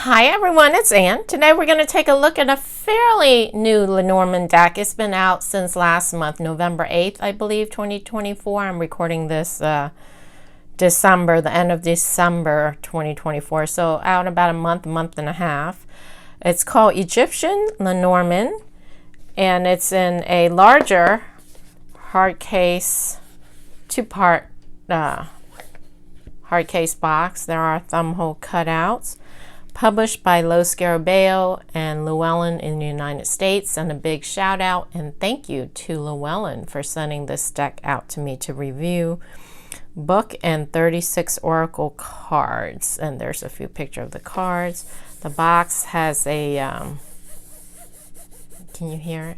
Hi everyone, it's Ann. Today we're going to take a look at a fairly new Lenormand deck. It's been out since last month, November 8th, I believe, 2024. I'm recording this December, the end of December 2024. So out about a month and a half. It's called Egyptian Lenormand, and it's in a larger hard case, two-part hard case box. There are thumb hole cutouts. Published by Los Scarabeo and Llewellyn in the United States. And a big shout out and thank you to Llewellyn for sending this deck out to me to review. Book and 36 oracle cards. And there's a few pictures of the cards. The box has a, can you hear it?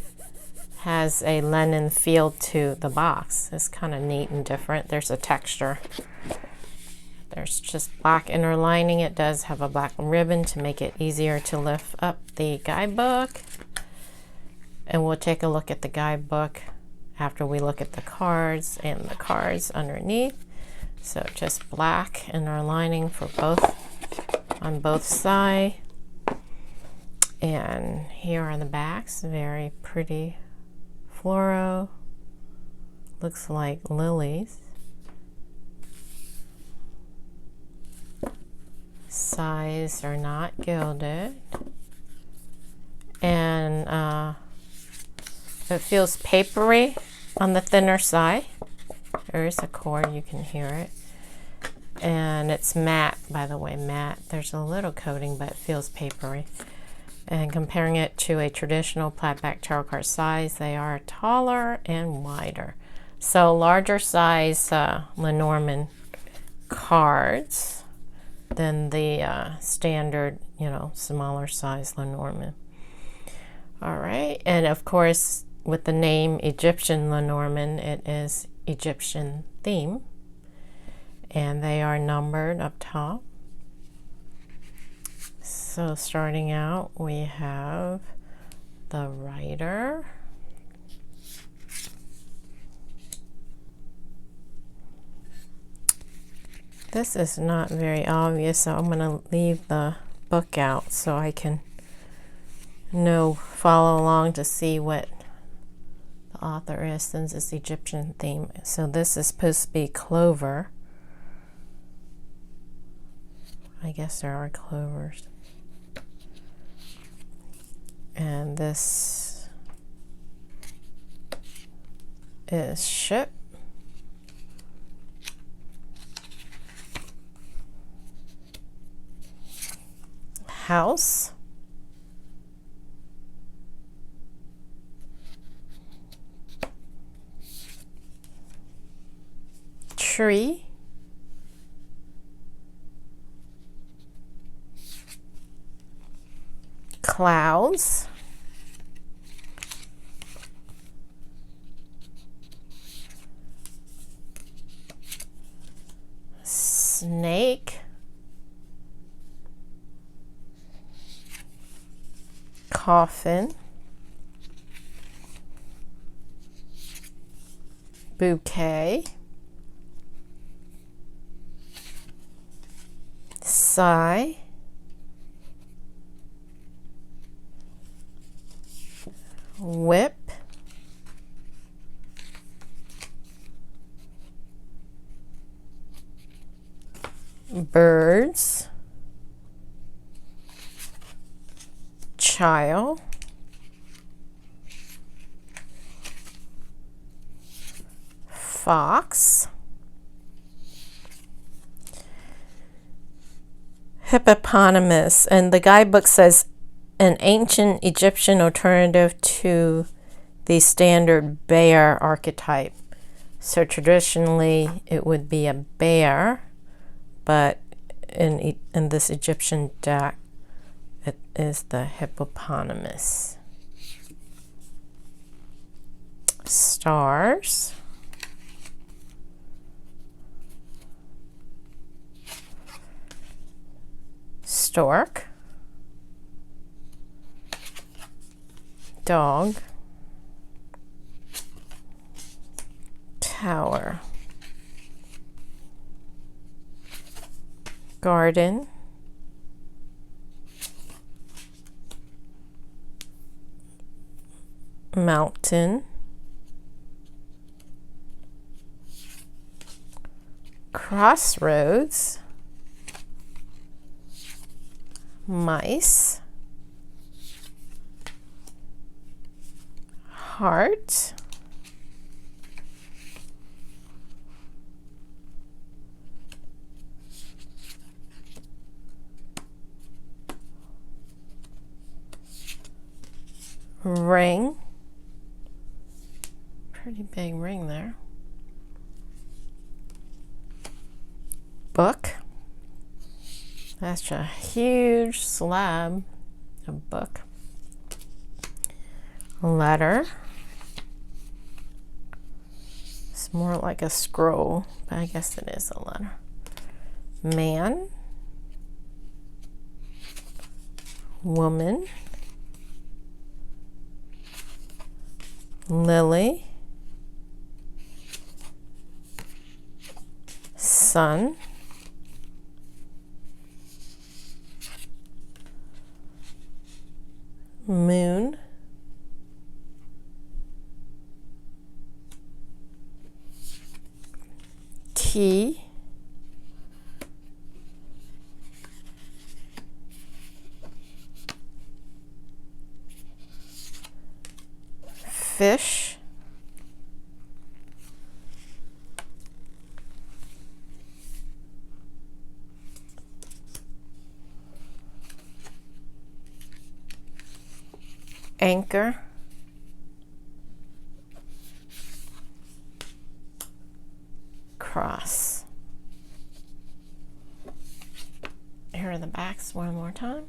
Has a linen feel to the box. It's kind of neat and different. There's a texture. There's just black inner lining. It does have a black ribbon to make it easier to lift up the guidebook. And we'll take a look at the guidebook after we look at the cards and the cards underneath. So just black inner lining for both, on both sides. And here are the backs. Very pretty fluoro. Looks like lilies. Sides are not gilded, and it feels papery on the thinner side. There is a cord, you can hear it, and it's matte, by the way, matte. There's a little coating, but it feels papery. And comparing it to a traditional flatback tarot card size, they are taller and wider. So larger size Lenormand cards than the standard, smaller size Lenormand. All right, and of course, with the name Egyptian Lenormand, it is Egyptian theme, and they are numbered up top. So starting out, we have the writer. This is not very obvious, so I'm going to leave the book out so I can follow along to see what the author is, since it's Egyptian theme. So this is supposed to be clover. I guess there are clovers. And this is ship. House, tree, clouds, snake, coffin, bouquet, sigh, whip, birds, child, fox, hippopotamus, and the guidebook says an ancient Egyptian alternative to the standard bear archetype. So traditionally it would be a bear, but in this Egyptian deck it is the hippopotamus. Stars, stork, dog, tower, garden, mountain, crossroads, mice, heart, ring, pretty big ring there, book, that's a huge slab of book, letter, it's more like a scroll, but I guess it is a letter, man, woman, lily, sun, moon, key, fish, anchor, cross. Here are the backs one more time.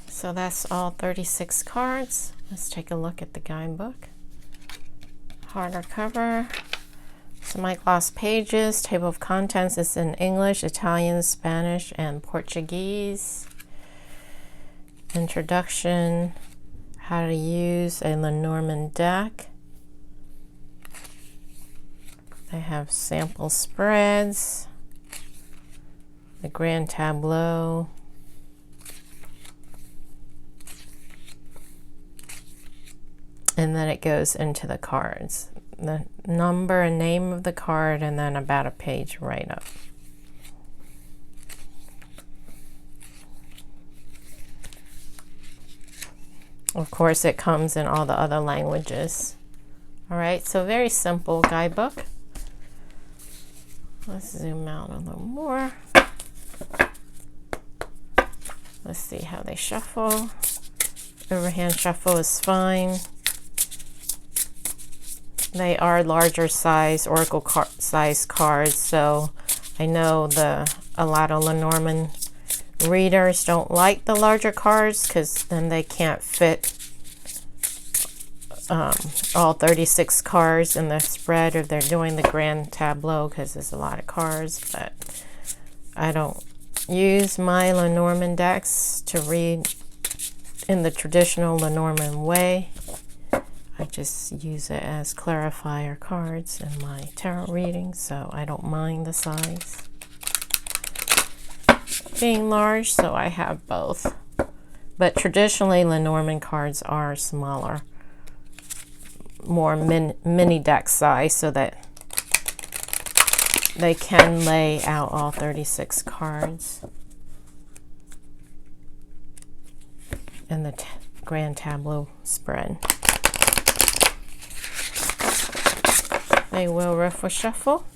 So that's all 36 cards. Let's take a look at the guidebook. Harder cover. Semi-gloss pages. Table of contents is in English, Italian, Spanish, and Portuguese. Introduction. How to use a Lenormand deck. They have sample spreads. The grand tableau. And then it goes into the cards. The number and name of the card, and then about a page write-up. Of course, it comes in all the other languages. All right, so very simple guidebook. Let's zoom out a little more. Let's see how they shuffle. Overhand shuffle is fine. They are larger size, oracle size cards, so I know a lot of Lenormand readers don't like the larger cards because then they can't fit all 36 cards in the spread if they're doing the grand tableau because there's a lot of cards. But I don't use my Lenormand decks to read in the traditional Lenormand way. I just use it as clarifier cards in my tarot reading, so I don't mind the size being large, so I have both. But traditionally, Lenormand cards are smaller, more mini deck size, so that they can lay out all 36 cards in the grand tableau spread. They will riffle shuffle.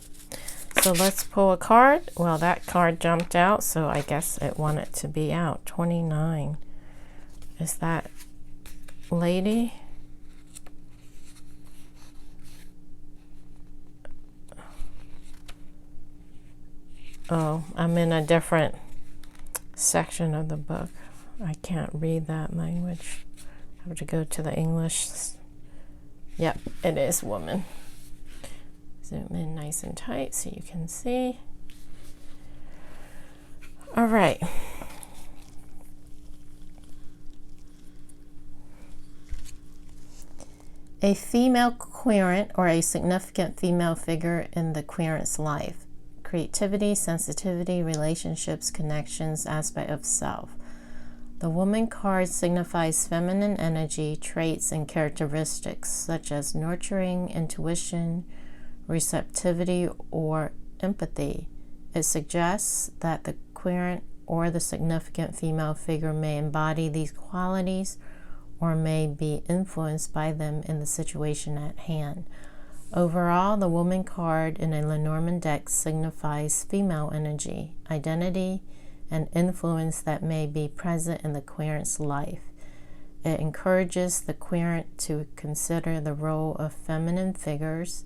So let's pull a card. Well, that card jumped out, so I guess it wanted to be out. 29. Is that lady? Oh, I'm in a different section of the book. I can't read that language. I have to go to the English. Yep, it is woman. Zoom in nice and tight so you can see. All right. A female querent, or a significant female figure in the querent's life. Creativity, sensitivity, relationships, connections, aspect of self. The woman card signifies feminine energy, traits, and characteristics such as nurturing, intuition, receptivity, or empathy. It suggests that the querent or the significant female figure may embody these qualities or may be influenced by them in the situation at hand. Overall, the woman card in a Lenormand deck signifies female energy, identity, and influence that may be present in the querent's life. It encourages the querent to consider the role of feminine figures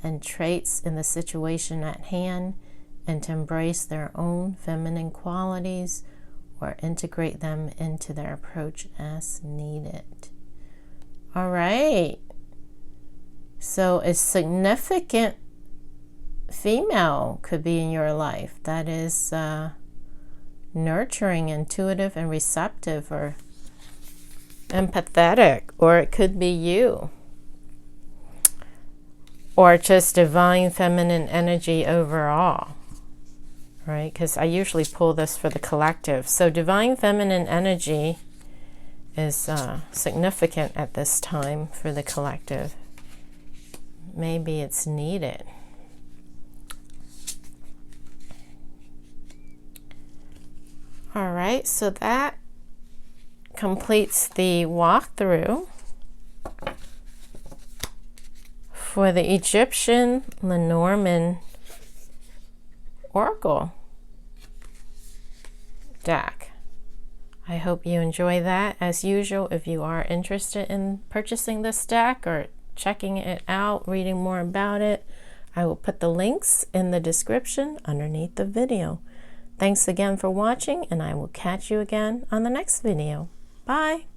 and traits in the situation at hand and to embrace their own feminine qualities or integrate them into their approach as needed. All right. So a significant female could be in your life that is nurturing, intuitive, and receptive, or empathetic, or it could be you, or just divine feminine energy overall, right? Because I usually pull this for the collective. So divine feminine energy is significant at this time for the collective. Maybe it's needed. All right, so that completes the walkthrough for the Egyptian Lenormand Oracle deck. I hope you enjoy that. As usual, if you are interested in purchasing this deck or checking it out, reading more about it, I will put the links in the description underneath the video. Thanks again for watching, and I will catch you again on the next video. Bye!